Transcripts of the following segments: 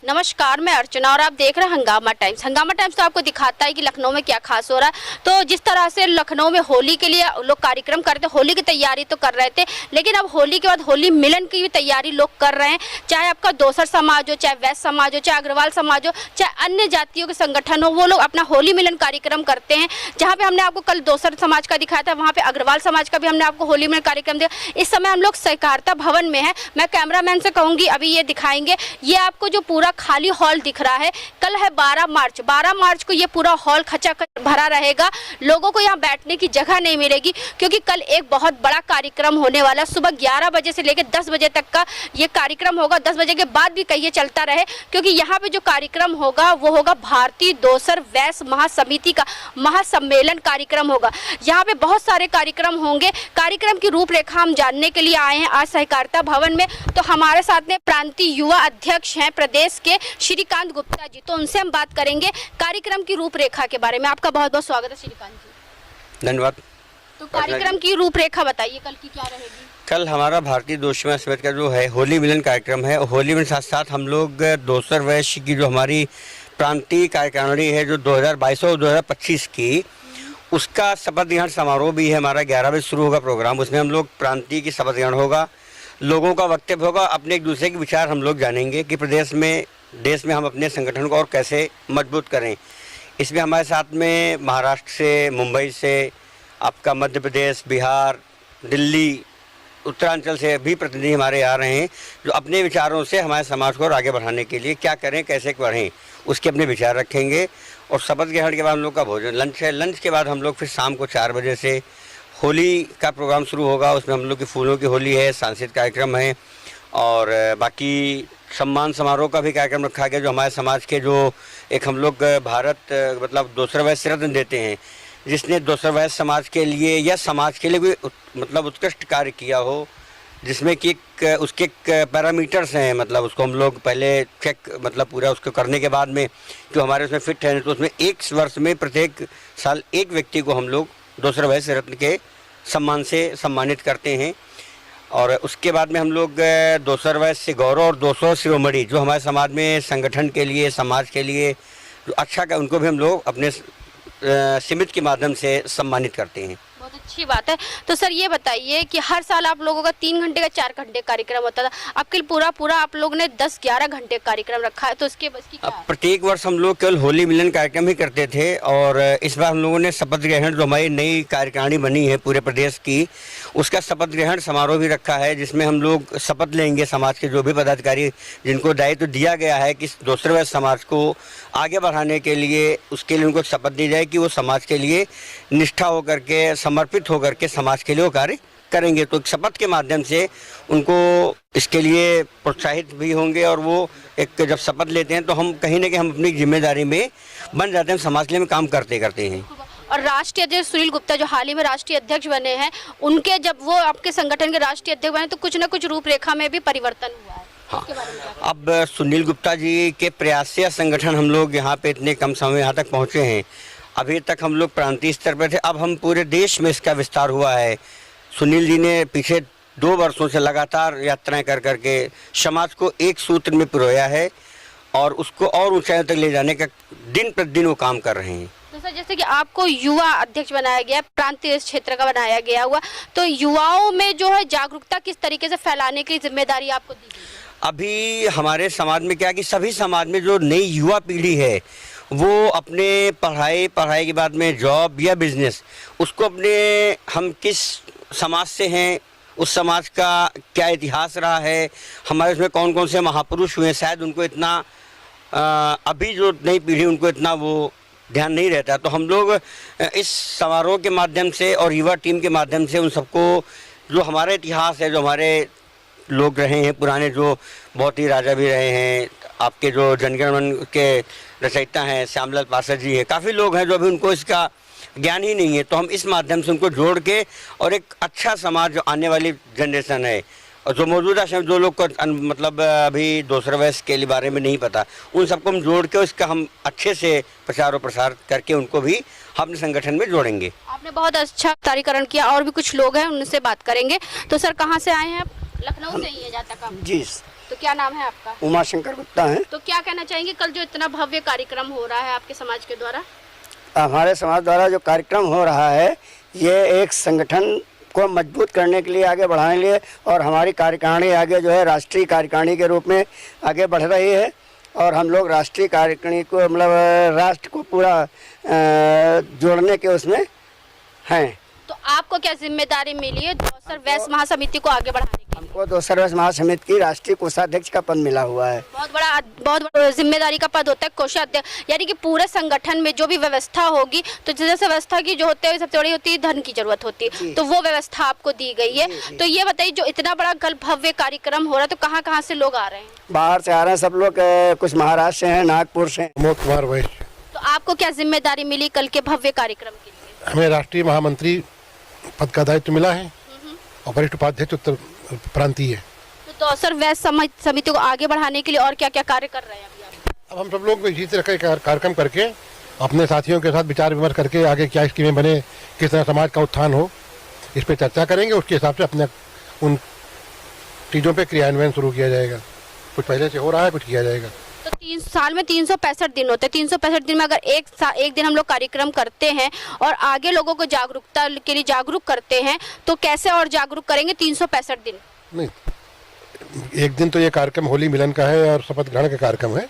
नमस्कार, मैं अर्चना और आप देख रहे हैं हंगामा टाइम्स। हंगामा टाइम्स तो आपको दिखाता है कि लखनऊ में क्या खास हो रहा है। तो जिस तरह से लखनऊ में होली के लिए लोग कार्यक्रम करते, होली की तैयारी तो कर रहे थे, लेकिन अब होली के बाद होली मिलन की भी तैयारी लोग कर रहे हैं। चाहे आपका दोसर समाज हो, चाहे वैश्य समाज हो, चाहे अग्रवाल समाज हो, चाहे अन्य जातियों के संगठन हो, वो लोग अपना होली मिलन कार्यक्रम करते हैं। जहाँ पे हमने आपको कल दोसर समाज का दिखाया था, वहाँ पे अग्रवाल समाज का भी हमने आपको होली मिलन कार्यक्रम दिया। इस समय हम लोग सहकारिता भवन में है। मैं कैमरामैन से कहूँगी अभी ये दिखाएंगे। ये आपको जो पूरा खाली हॉल दिख रहा है, कल है 12 मार्च। 12 मार्च को ये पूरा हॉल खचाखच भरा रहेगा। लोगों को यहाँ बैठने की जगह नहीं मिलेगी, क्योंकि कल एक बहुत बड़ा कार्यक्रम होने वाला है। सुबह 11 बजे से लेकर 10 बजे तक का ये कार्यक्रम होगा। 10 बजे के बाद भी कहिए चलता रहे, क्योंकि यहाँ पे जो कार्यक्रम होगा वो होगा भारतीय दोसर वैश्य महासमिति का महासम्मेलन कार्यक्रम होगा। यहाँ पे बहुत सारे कार्यक्रम होंगे। कार्यक्रम की रूपरेखा हम जानने के लिए आए हैं आज सहकारिता भवन में। तो हमारे साथ में प्रांतीय युवा अध्यक्ष हैं प्रदेश के श्रीकांत गुप्ता जी, तो उनसे हम बात करेंगे कार्यक्रम की रूपरेखा के बारे में। आपका बहुत बहुत स्वागत है श्रीकांत जी। धन्यवाद। तो कार्यक्रम की रूपरेखा बताइए, कल की क्या रहेगी? कल हमारा भारतीय दोषी समाज का जो है होली मिलन कार्यक्रम है। होली मिलन साथ साथ हम लोग दोसर वैश्य की जो हमारी प्रांतीय कार्यकारिणी है जो 2022 और 2025 की, उसका शपथ ग्रहण समारोह भी है हमारा। 11 बजे शुरू होगा प्रोग्राम। उसमें हम लोग प्रांतीय की शपथ ग्रहण होगा, लोगों का वक्तव्य होगा, अपने एक दूसरे के विचार हम लोग जानेंगे कि प्रदेश में देश में हम अपने संगठन को और कैसे मजबूत करें। इसमें हमारे साथ में महाराष्ट्र से, मुंबई से, आपका मध्य प्रदेश, बिहार, दिल्ली, उत्तरांचल से भी प्रतिनिधि हमारे आ रहे हैं, जो अपने विचारों से हमारे समाज को और आगे बढ़ाने के लिए क्या करें, कैसे बढ़ें, उसके अपने विचार रखेंगे। और शपथ ग्रहण के बाद हम लोग का भोजन लंच है। लंच के बाद हम लोग फिर शाम को 4 बजे से होली का प्रोग्राम शुरू होगा। उसमें हम लोग की फूलों की होली है, सांस्कृतिक कार्यक्रम है और बाकी सम्मान समारोह का भी कार्यक्रम रखा गया। जो हमारे समाज के जो एक हम लोग भारत मतलब दोसर वैश्य रत्न देते हैं, जिसने दोसर वैश्य समाज के लिए या समाज के लिए कोई मतलब उत्कृष्ट कार्य किया हो, जिसमें कि उसके पैरामीटर्स हैं, मतलब उसको हम लोग पहले चेक मतलब पूरा उसको करने के बाद में जो हमारे उसमें फिट है, तो उसमें 1 वर्ष में प्रत्येक साल एक व्यक्ति को हम लोग दोसर वैश्य रत्न के सम्मान से सम्मानित करते हैं। और उसके बाद में हम लोग दोसर वैश्य गौरव और दोसर शिरोमणि जो हमारे समाज में संगठन के लिए, समाज के लिए जो अच्छा का, उनको भी हम लोग अपने सीमित के माध्यम से सम्मानित करते हैं। बहुत अच्छी बात है। तो सर ये बताइए कि हर साल आप लोगों का 3 घंटे का 4 घंटे कार्यक्रम होता था, आपके पूरा आप लोगों ने 10-11 घंटे कार्यक्रम रखा है, तो इसके बस की क्या? प्रत्येक वर्ष हम लोग केवल होली मिलन कार्यक्रम ही करते थे, और इस बार हम लोगों ने शपथ ग्रहण जो हमारी नई कार्यकारिणी बनी है पूरे प्रदेश की, उसका शपथ ग्रहण समारोह भी रखा है, जिसमें हम लोग शपथ लेंगे। समाज के जो भी पदाधिकारी जिनको दायित्व दिया गया है कि दोसर वैश्य समाज को आगे बढ़ाने के लिए, उसके लिए उनको शपथ दी जाए कि वो समाज के लिए निष्ठा होकर के, समर्पित होकर के समाज के लिए वो कार्य करेंगे। तो शपथ के माध्यम से उनको इसके लिए प्रोत्साहित भी होंगे, और वो एक जब शपथ लेते हैं तो हम कहीं ना कहीं हम अपनी जिम्मेदारी में बन जाते हैं, समाज के लिए काम करते हैं। और राष्ट्रीय अध्यक्ष सुनील गुप्ता जो हाल ही में राष्ट्रीय अध्यक्ष बने हैं, उनके जब वो आपके संगठन के राष्ट्रीय अध्यक्ष बने तो कुछ न कुछ रूपरेखा में भी परिवर्तन हुआ है। हाँ, अब सुनील गुप्ता जी के प्रयास से संगठन हम लोग यहाँ पे इतने कम समय यहाँ तक पहुँचे हैं। अभी तक हम लोग प्रांतीय स्तर पर थे, अब हम पूरे देश में इसका विस्तार हुआ है। सुनील जी ने पिछले 2 वर्षों से लगातार यात्राएं कर करके समाज को एक सूत्र में पिरोया है, और उसको और ऊंचाइयों तक ले जाने का दिन प्रतिदिन वो काम कर रहे हैं। तो सर जैसे कि आपको युवा अध्यक्ष बनाया गया, प्रांतीय क्षेत्र का बनाया गया हुआ, तो युवाओं में जो है जागरूकता किस तरीके से फैलाने की जिम्मेदारी आपको दी गई है? अभी हमारे समाज में क्या है कि सभी समाज में जो नई युवा पीढ़ी है वो अपने पढ़ाई के बाद में जॉब या बिजनेस, उसको अपने हम किस समाज से हैं, उस समाज का क्या इतिहास रहा है, हमारे उसमें कौन कौन से महापुरुष हुए, शायद उनको इतना अभी जो नई पीढ़ी उनको इतना वो ध्यान नहीं रहता। तो हम लोग इस समारोह के माध्यम से और युवा टीम के माध्यम से उन सबको जो हमारा इतिहास है, जो हमारे लोग रहे हैं पुराने, जो बहुत ही राजा भी रहे हैं, आपके जो जनगण मन के रचयिता हैं श्यामलाल पार्षद जी हैं, काफ़ी लोग हैं जो अभी उनको इसका ज्ञान ही नहीं है। तो हम इस माध्यम से उनको जोड़ के और एक अच्छा समाज जो आने वाली जनरेशन है और जो मौजूदा समय जो लोग को मतलब अभी दोसर वैश्य के बारे में नहीं पता, उन सबको हम जोड़ के इसका हम अच्छे से प्रचार और प्रसार करके उनको भी हम अपने संगठन में जोड़ेंगे। आपने बहुत अच्छा कार्यकरण किया, और भी कुछ लोग हैं उनसे बात करेंगे। तो सर कहाँ से आए हैं आप? लखनऊ से ही है जहाँ तक हम। जी। तो क्या नाम है आपका? उमा शंकर गुप्ता है। तो क्या कहना चाहेंगे, कल जो इतना भव्य कार्यक्रम हो रहा है आपके समाज के द्वारा? हमारे समाज द्वारा जो कार्यक्रम हो रहा है ये एक संगठन को मजबूत करने के लिए, आगे बढ़ाने के लिए, और हमारी कार्यकारिणी आगे जो है राष्ट्रीय कार्यकारिणी के रूप में आगे बढ़ रही है। और हम लोग राष्ट्रीय कार्यकारिणी को मतलब राष्ट्र को पूरा जोड़ने के उसमें हैं। तो आपको क्या जिम्मेदारी मिली है दोसर वैश्य महासमिति को आगे बढ़ाने की? हमको दोसर वैश्य महासमिति की राष्ट्रीय कोषाध्यक्ष का पद मिला हुआ है। बहुत बड़ा जिम्मेदारी का पद होता है कोषाध्यक्ष, यानी कि पूरे संगठन में जो भी व्यवस्था होगी, तो जैसे व्यवस्था की जो होते है सबसे बड़ी होती है धन की जरूरत होती है, तो वो व्यवस्था आपको दी गई है। तो ये बताइए, जो इतना बड़ा कल भव्य कार्यक्रम हो रहा है, तो कहाँ कहाँ से लोग आ रहे हैं? बाहर से आ रहे हैं सब लोग, कुछ महाराष्ट्र से हैं, नागपुर से। प्रमोद कुमार वैश्य। तो आपको क्या जिम्मेदारी मिली कल के भव्य कार्यक्रम के लिए? हमें राष्ट्रीय महामंत्री पद का दायित्व मिला है और वरिष्ठ उपाध्यक्ष उत्तर प्रांतीय। तो दोसर वैश्य समिति को आगे बढ़ाने के लिए और क्या क्या कार्य कर रहे हैं अभी आप? अब हम सब लोग इसी तरह का कार्यक्रम करके अपने साथियों के साथ विचार विमर्श करके आगे क्या स्कीमें बने, किस तरह समाज का उत्थान हो, इस पर चर्चा करेंगे। उसके हिसाब से अपने उन चीज़ों पे क्रियान्वयन शुरू किया जाएगा। कुछ पहले से हो रहा है, कुछ किया जाएगा। तो 3 साल में 365 दिन होते हैं। 365 दिन में अगर एक दिन हम लोग कार्यक्रम करते हैं और आगे लोगों को जागरूकता के लिए जागरूक करते हैं, तो कैसे और जागरूक करेंगे 365 दिन? नहीं, एक दिन तो ये कार्यक्रम होली मिलन का है और शपथ ग्रहण का कार्यक्रम है,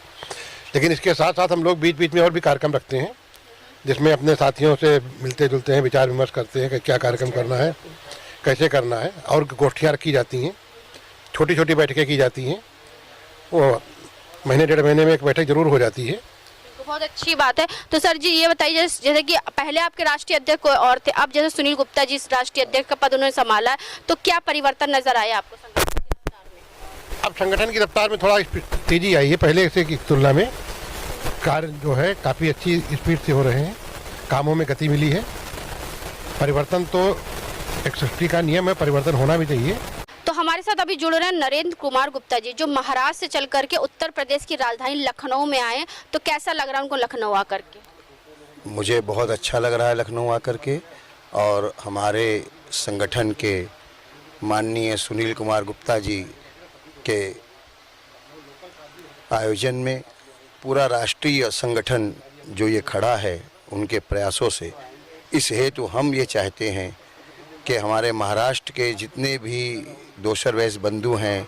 लेकिन इसके साथ साथ हम लोग बीच बीच में और भी कार्यक्रम रखते हैं, जिसमें अपने साथियों से मिलते जुलते हैं, विचार विमर्श करते हैं कि क्या कार्यक्रम करना है, कैसे करना है। और गोष्ठियाँ रखी जाती हैं, छोटी छोटी बैठकें की जाती हैं। वो महीने 1.5 महीने में एक बैठक जरूर हो जाती है। तो बहुत अच्छी बात है। तो सर जी ये बताइए, जैसे कि पहले आपके राष्ट्रीय अध्यक्ष कोई और थे, अब जैसे सुनील गुप्ता जी राष्ट्रीय अध्यक्ष का पद उन्होंने संभाला है, तो क्या परिवर्तन नजर आया आपको संगठन की रफ्तार में? अब संगठन की रफ्तार में थोड़ा तेजी आई है, पहले से की तुलना में कार्य जो है काफ़ी अच्छी स्पीड से हो रहे हैं, कामों में गति मिली है। परिवर्तन तो एक सृष्टि का नियम है, परिवर्तन होना भी चाहिए। तो हमारे साथ अभी जुड़ रहे हैं नरेंद्र कुमार गुप्ता जी, जो महाराष्ट्र से चल करके उत्तर प्रदेश की राजधानी लखनऊ में आए। तो कैसा लग रहा है उनको लखनऊ आकर के? मुझे बहुत अच्छा लग रहा है लखनऊ आकर के, और हमारे संगठन के माननीय सुनील कुमार गुप्ता जी के आयोजन में पूरा राष्ट्रीय संगठन जो ये खड़ा है, उनके प्रयासों से, इस हेतु हम ये चाहते हैं कि हमारे महाराष्ट्र के जितने भी दोसर वैश्य बंधु हैं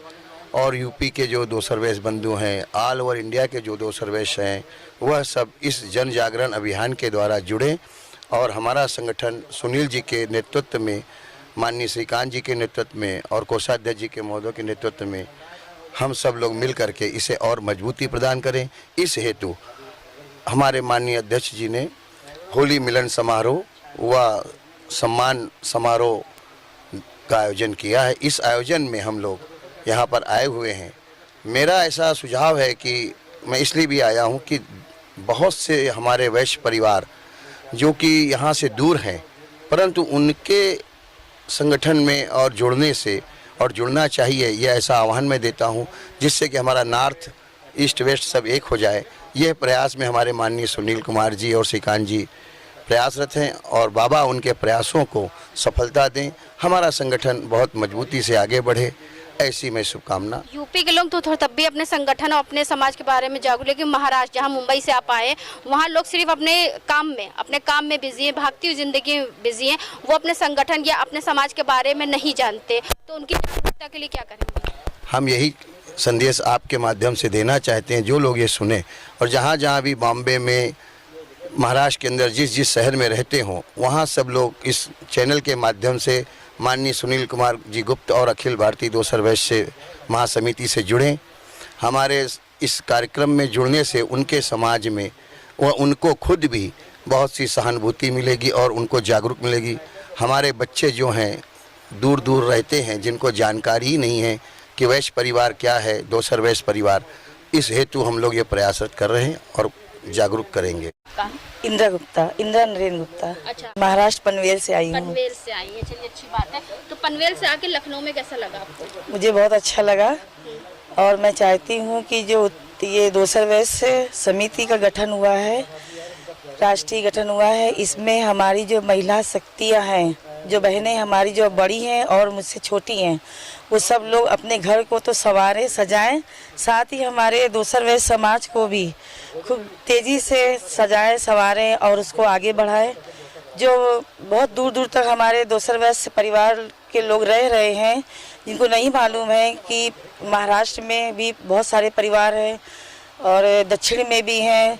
और यूपी के जो दोसर वैश्य बंधु हैं, ऑल ओवर इंडिया के जो दोसर वैश्य हैं, वह सब इस जन जागरण अभियान के द्वारा जुड़ें। और हमारा संगठन सुनील जी के नेतृत्व में, माननीय श्रीकांत जी के नेतृत्व में और कोषाध्यक्ष जी के महोदय के नेतृत्व में हम सब लोग मिल करके इसे और मजबूती प्रदान करें। इस हेतु हमारे माननीय अध्यक्ष जी ने होली मिलन समारोह व सम्मान समारोह का आयोजन किया है। इस आयोजन में हम लोग यहाँ पर आए हुए हैं। मेरा ऐसा सुझाव है कि मैं इसलिए भी आया हूँ कि बहुत से हमारे वैश्य परिवार जो कि यहाँ से दूर हैं, परंतु उनके संगठन में और जुड़ने से और जुड़ना चाहिए, यह ऐसा आह्वान मैं देता हूँ, जिससे कि हमारा नॉर्थ ईस्ट वेस्ट सब एक हो जाए। यह प्रयास में हमारे माननीय सुनील कुमार जी और श्रीकांत जी प्रयासरत हैं, और बाबा उनके प्रयासों को सफलता दें, हमारा संगठन बहुत मजबूती से आगे बढ़े, ऐसी मैं शुभकामना। यूपी के लोग तो थोड़ा तब भी अपने संगठन और अपने समाज के बारे में जागरूक, लेकिन महाराष्ट्र जहाँ मुंबई से आप आए, वहाँ लोग सिर्फ अपने काम में बिजी हैं, भागती हुई जिंदगी में बिजी हैं, वो अपने संगठन या अपने समाज के बारे में नहीं जानते। तो उनकी जागरूकता के लिए क्या करेंगे? हम यही संदेश आपके माध्यम से देना चाहते हैं, जो लोग ये सुने और जहाँ जहाँ भी बॉम्बे में, महाराष्ट्र के अंदर जिस जिस शहर में रहते हों, वहाँ सब लोग इस चैनल के माध्यम से माननीय सुनील कुमार जी गुप्त और अखिल भारतीय दोसर वैश्य महासमिति से जुड़ें। हमारे इस कार्यक्रम में जुड़ने से उनके समाज में व उनको खुद भी बहुत सी सहानुभूति मिलेगी और उनको जागरूक मिलेगी। हमारे बच्चे जो हैं दूर दूर रहते हैं, जिनको जानकारी ही नहीं है कि वैश्य परिवार क्या है, दोसर वैश्य परिवार, इस हेतु हम लोग ये प्रयासरत कर रहे हैं और जागरूक करेंगे। इंदिरा नरेंद्र गुप्ता। अच्छा, महाराष्ट्र पनवेल से आई हूँ। पनवेल से आई है, चलिए अच्छी बात है। तो पनवेल से आके लखनऊ में कैसा लगा आपको? मुझे बहुत अच्छा लगा, और मैं चाहती हूँ कि जो ये दोसर वैश्य समिति का गठन हुआ है, राष्ट्रीय गठन हुआ है, इसमें हमारी जो महिला शक्तियाँ हैं जो बहनें हमारी जो बड़ी हैं और मुझसे छोटी हैं, वो सब लोग अपने घर को तो संवारें सजाएं, साथ ही हमारे दोसर वैश्य समाज को भी खूब तेज़ी से सजाएं संवारें और उसको आगे बढ़ाएं। जो बहुत दूर दूर तक हमारे दोसर वैश्य परिवार के लोग रह रहे हैं, जिनको नहीं मालूम है कि महाराष्ट्र में भी बहुत सारे परिवार हैं और दक्षिण में भी हैं,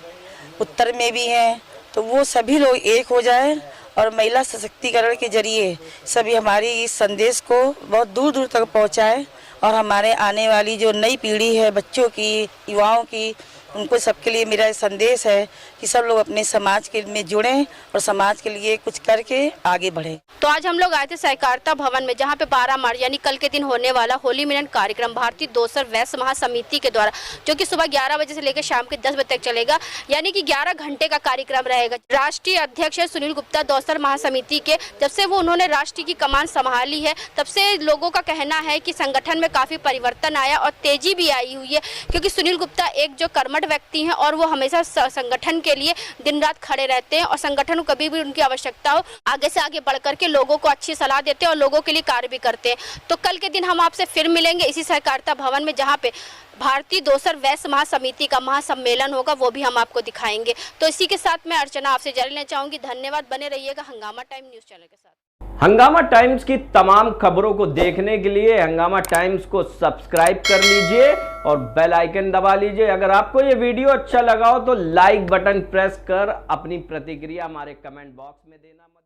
उत्तर में भी हैं, तो वो सभी लोग एक हो जाएं और महिला सशक्तिकरण के जरिए सभी हमारी इस संदेश को बहुत दूर दूर तक पहुंचाएं और हमारे आने वाली जो नई पीढ़ी है, बच्चों की, युवाओं की, उनको सबके लिए मेरा संदेश है कि सब लोग अपने समाज के में जुड़ें और समाज के लिए कुछ करके आगे बढ़ें। तो आज हम लोग आए थे सहकारिता भवन में, जहां पे 12 मार्च यानी कल के दिन होने वाला होली मिलन कार्यक्रम भारतीय दोसर वैश्य महासमिति के द्वारा, जो कि सुबह 11 बजे से लेकर शाम के 10 बजे तक चलेगा, यानी कि 11 घंटे का कार्यक्रम रहेगा। राष्ट्रीय अध्यक्ष है सुनील गुप्ता दोसर महासमिति के। जब से वो उन्होंने राष्ट्र की कमान संभाली है, तब से लोगों का कहना है कि संगठन में काफी परिवर्तन आया और तेजी भी आई हुई है, क्योंकि सुनील गुप्ता एक जो कर्मठ व्यक्ति हैं और वो हमेशा संगठन के लिए दिन रात खड़े रहते हैं और संगठन को कभी भी उनकी आवश्यकता हो आगे से आगे बढ़ करके लोगों को अच्छी सलाह देते हैं और लोगों के लिए कार्य भी करते हैं। तो कल के दिन हम आपसे फिर मिलेंगे इसी सहकारिता भवन में, जहाँ पे भारतीय दोसर वैश्य महासमिति का महासम्मेलन होगा, वो भी हम आपको दिखाएंगे। तो इसी के साथ मैं अर्चना आपसे जारी लेना चाहूंगी। धन्यवाद, बने रहिएगा हंगामा टाइम न्यूज चैनल के साथ। हंगामा टाइम्स की तमाम खबरों को देखने के लिए हंगामा टाइम्स को सब्सक्राइब कर लीजिए और बेल आइकन दबा लीजिए। अगर आपको ये वीडियो अच्छा लगा हो तो लाइक बटन प्रेस कर अपनी प्रतिक्रिया हमारे कमेंट बॉक्स में देना मत